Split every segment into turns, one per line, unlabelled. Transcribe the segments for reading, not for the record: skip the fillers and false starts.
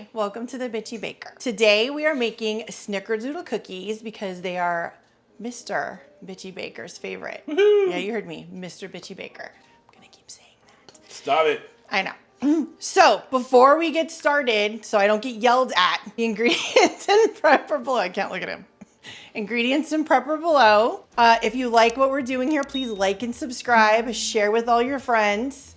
Hi, welcome to the Bitchy Baker. Today we are making Snickerdoodle cookies because they are Mr. Bitchy Baker's favorite. Yeah, you heard me, Mr. Bitchy Baker. I'm gonna keep saying that.
Stop it.
I know. So before we get started, so I don't get yelled at, the ingredients and prep are below. I can't look at him. Ingredients and prep are below. If you like what we're doing here, please like and subscribe, share with all your friends.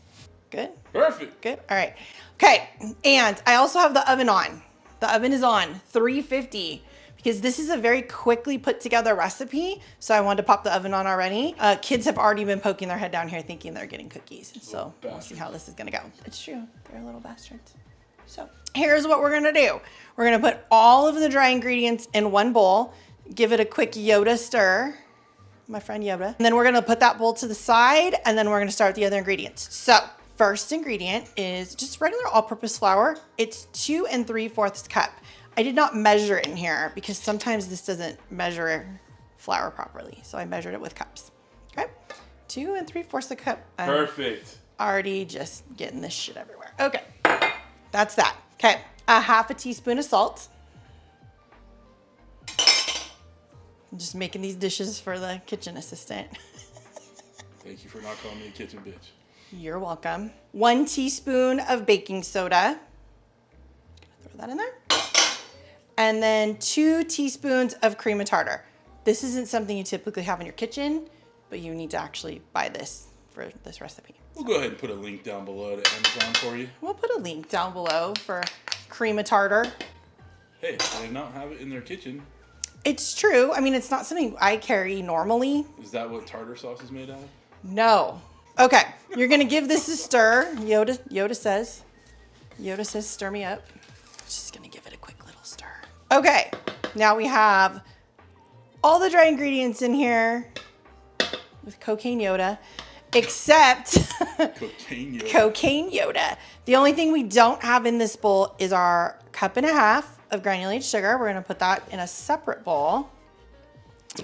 Good?
Perfect.
Good, all right. Okay, and I also have the oven on. The oven is on 350 because this is a very quickly put together recipe. So I wanted to pop the oven on already. Kids have already been poking their head down here thinking they're getting cookies. So we'll see how this is gonna go. It's true, they're little bastards. So here's what we're gonna do. We're gonna put all of the dry ingredients in one bowl, give it a quick Yoda stir, my friend Yoda. And then we're gonna put that bowl to the side and then we're gonna start the other ingredients. So first ingredient is just regular all-purpose flour. It's 2 3/4 cup. I did not measure it in here because sometimes this doesn't measure flour properly. So I measured it with cups. Okay, 2 3/4 cup.
Perfect.
Already just getting this shit everywhere. Okay, that's that. Okay, a half a teaspoon of salt. I'm just making these dishes for the kitchen assistant.
Thank you for not calling me a kitchen bitch.
You're welcome. 1 teaspoon of baking soda. Throw that in there. And then 2 teaspoons of cream of tartar. This isn't something you typically have in your kitchen, but you need to actually buy this for this recipe.
We'll go ahead and put a link down below to Amazon for you.
We'll put a link down below for cream of tartar.
Hey, they not have it in their kitchen.
It's true. I mean, it's not something I carry normally.
Is that what tartar sauce is made out of?
No. Okay, you're gonna give this a stir. Yoda says stir me up. Just gonna give it a quick little stir. Okay, now we have all the dry ingredients in here with cocaine Yoda, except cocaine Yoda. The only thing we don't have in this bowl is our 1.5 cups of granulated sugar. We're gonna put that in a separate bowl.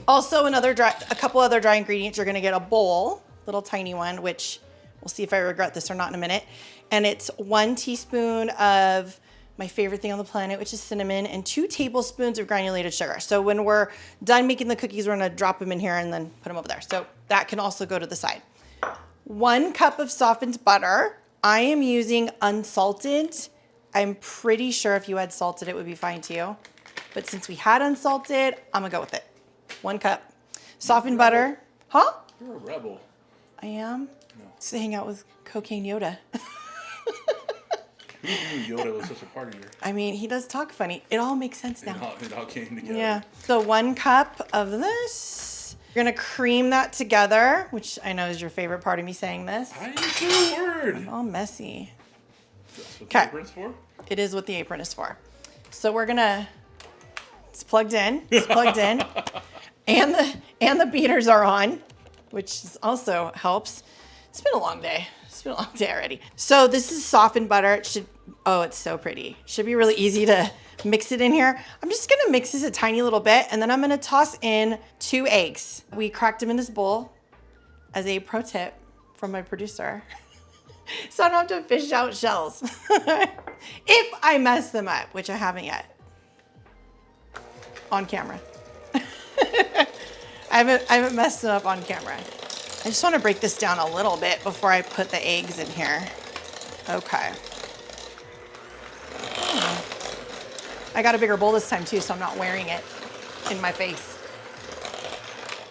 Also, a couple other dry ingredients. You're gonna get a bowl, little tiny one, which we'll see if I regret this or not in a minute. And it's 1 teaspoon of my favorite thing on the planet, which is cinnamon, and 2 tablespoons of granulated sugar. So when we're done making the cookies, we're gonna drop them in here and then put them over there. So that can also go to the side. 1 cup of softened butter. I am using unsalted. I'm pretty sure if you had salted, it would be fine too. But since we had unsalted, I'm gonna go with it. 1 cup. Softened butter. Huh?
You're a rebel.
I am?
No.
To hang out with cocaine Yoda.
Who knew Yoda was such a party here?
I mean, he does talk funny. It all makes sense now.
It all came together.
Yeah. So 1 cup of this. You're gonna cream that together, which I know is your favorite part of me saying this.
I didn't say a word.
All messy.
That's what the apron's for?
It is what the apron is for. So we're gonna, it's plugged in. It's plugged in. And the beaters are on, which also helps. It's been a long day. It's been a long day already. So this is softened butter. It should, oh, it's so pretty. Should be really easy to mix it in here. I'm just gonna mix this a tiny little bit and then I'm gonna toss in 2 eggs. We cracked them in this bowl as a pro tip from my producer. So I don't have to fish out shells. If I mess them up, which I haven't yet. On camera. I haven't messed it up on camera. I just want to break this down a little bit before I put the eggs in here. Okay. I got a bigger bowl this time too, so I'm not wearing it in my face.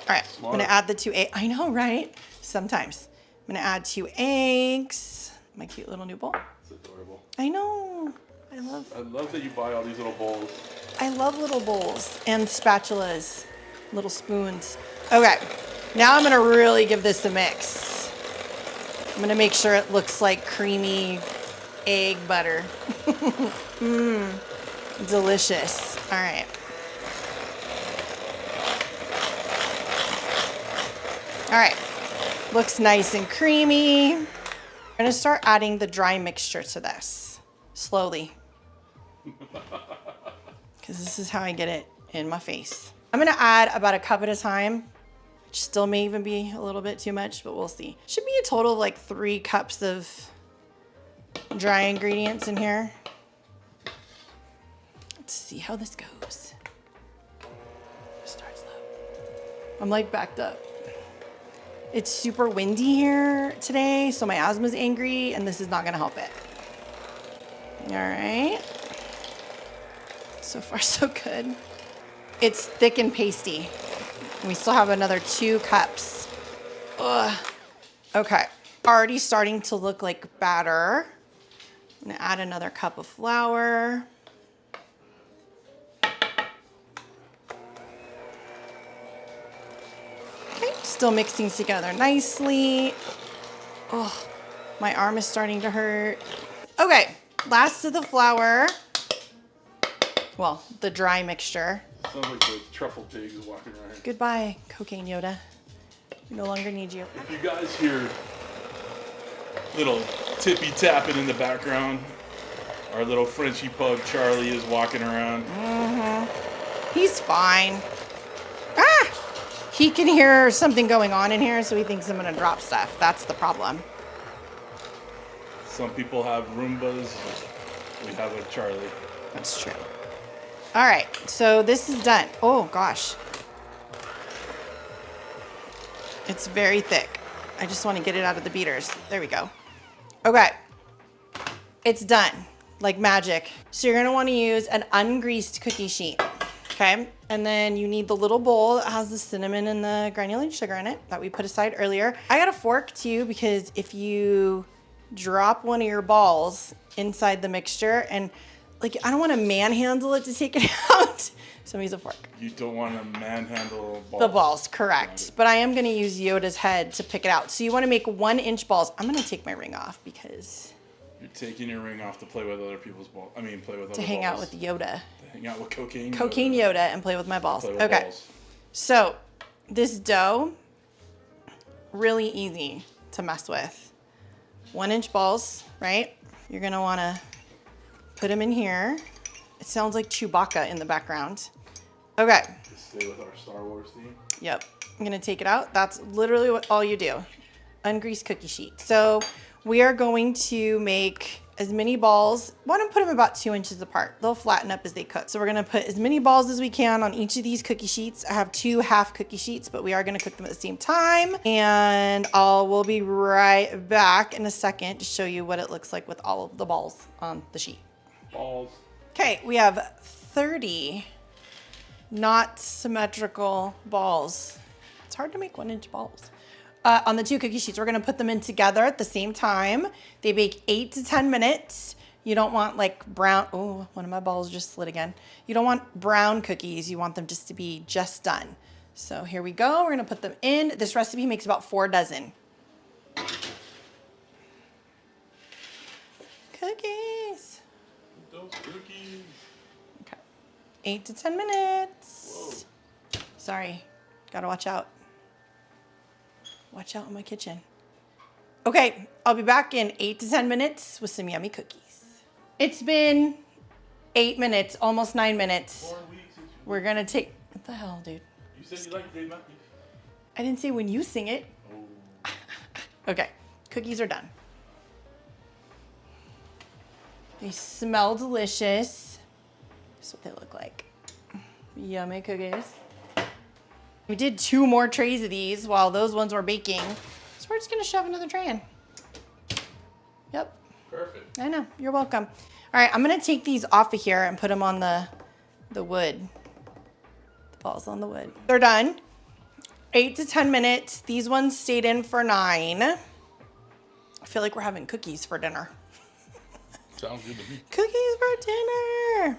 All right, I'm gonna add the 2 eggs. I know, right? Sometimes. I'm gonna add 2 eggs. My cute little new bowl.
It's adorable.
I know. I
love that you buy all these little bowls.
I love little bowls and spatulas, little spoons. Okay, now I'm gonna really give this a mix. I'm gonna make sure it looks like creamy egg butter. Mmm, delicious. All right. All right, looks nice and creamy. I'm gonna start adding the dry mixture to this, slowly. Because this is how I get it in my face. I'm gonna add about 1 cup at a time, which still may even be a little bit too much, but we'll see. Should be a total of like 3 cups of dry ingredients in here. Let's see how this goes. Start slow. I'm like backed up. It's super windy here today, so my asthma's angry, and this is not gonna help it. All right. So far, so good. It's thick and pasty. And we still have another 2 cups. Ugh. Okay. Already starting to look like batter. I'm gonna add another cup of flour. Okay, still mixing together nicely. Oh, my arm is starting to hurt. Okay, last of the flour. Well, the dry mixture.
Sounds like the truffle pig is walking around here.
Goodbye, cocaine Yoda. We no longer need you.
If you guys hear little tippy tapping in the background, our little Frenchy pug Charlie is walking around.
He's fine. Ah! He can hear something going on in here, so he thinks I'm gonna drop stuff. That's the problem.
Some people have Roombas. We have a Charlie.
That's true. All right, so this is done. Oh gosh. It's very thick. I just want to get it out of the beaters. There we go. Okay. It's done, like magic. So you're gonna want to use an ungreased cookie sheet, okay? And then you need the little bowl that has the cinnamon and the granulated sugar in it that we put aside earlier. I got a fork too, because if you drop one of your balls inside the mixture, and like, I don't want to manhandle it to take it out. So I'm use a fork.
You don't want to manhandle balls.
The balls, correct. But I am going to use Yoda's head to pick it out. So you want to make 1-inch balls. I'm going to take my ring off because...
You're taking your ring off to play with other people's balls. I mean, play with other balls.
To hang out with Yoda.
To hang out with cocaine.
Cocaine Yoda and play with my balls.
Play with
Okay.
balls.
So this dough, really easy to mess with. 1-inch balls, right? You're going to want to put them in here. It sounds like Chewbacca in the background. Okay.
To stay with our Star Wars theme.
Yep. I'm gonna take it out. That's literally what all you do. Ungreased cookie sheet. So we are going to make as many balls. Want to put them about 2 inches apart. They'll flatten up as they cook. So we're gonna put as many balls as we can on each of these cookie sheets. I have 2 half cookie sheets, but we are gonna cook them at the same time. And we'll be right back in a second to show you what it looks like with all of the balls on the sheet.
Balls.
Okay, we have 30 not symmetrical balls. It's hard to make 1-inch balls. On the 2 cookie sheets, we're gonna put them in together at the same time. They bake 8 to 10 minutes. You don't want like brown, oh, one of my balls just slid again. You don't want brown cookies. You want them just to be just done. So here we go, we're gonna put them in. This recipe makes about 4 dozen. Cookies.
Those cookies.
Okay. 8 to 10 minutes.
Whoa.
Sorry, gotta watch out. Watch out in my kitchen. Okay, I'll be back in 8 to 10 minutes with some yummy cookies. It's been 8 minutes, almost 9 minutes.
4 weeks.
We're gonna take, what the hell, dude?
You said you like Dave Matthews.
I didn't say when you sing it.
Oh.
Okay, cookies are done. They smell delicious. That's what they look like. Yummy cookies. We did 2 more trays of these while those ones were baking. So we're just gonna shove another tray in. Yep,
Perfect.
I know, you're welcome. All right, I'm gonna take these off of here and put them on the wood. The balls on the wood. They're done. 8 to 10 minutes. These ones stayed in for 9. I feel like we're having cookies for dinner.
Sounds good to me.
Cookies for dinner.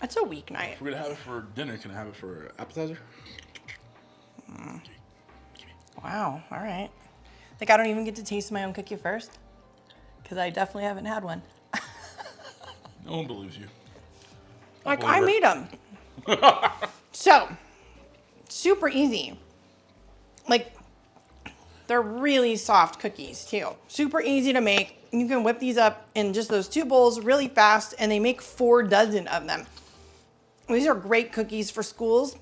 That's a weeknight.
If we're gonna have it for dinner, can I have it for appetizer?
Wow, all right. Like I don't even get to taste my own cookie first? Because I definitely haven't had one.
No one believes you.
Like I made them. So, super easy. Like, they're really soft cookies too. Super easy to make. You can whip these up in just those 2 bowls really fast, and they make 4 dozen of them. These are great cookies for schools.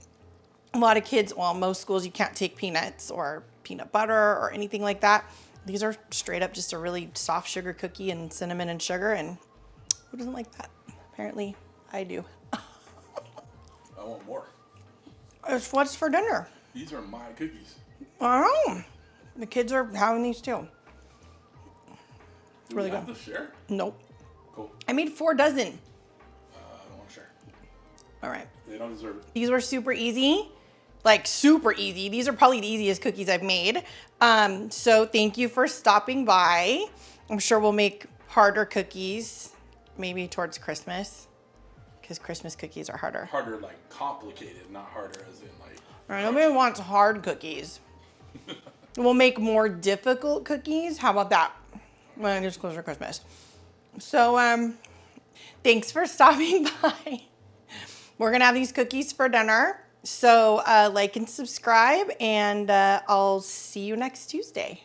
A lot of kids, well, most schools, you can't take peanuts or peanut butter or anything like that. These are straight up just a really soft sugar cookie and cinnamon and sugar, and who doesn't like that? Apparently, I do.
I want more.
It's what's for dinner.
These are my cookies.
I know. The kids are having these too.
Do
really
we have
good.
to share?
Nope.
Cool.
I made 4 dozen.
I don't want to share.
All right.
They don't deserve it.
These were super easy. Like super easy. These are probably the easiest cookies I've made. So thank you for stopping by. I'm sure we'll make harder cookies maybe towards Christmas because Christmas cookies are harder.
Harder, like complicated, not harder as in like.
All right, nobody wants hard cookies. We'll make more difficult cookies. How about that? When it's closer to Christmas. So thanks for stopping by. We're gonna have these cookies for dinner. So like and subscribe, and I'll see you next Tuesday.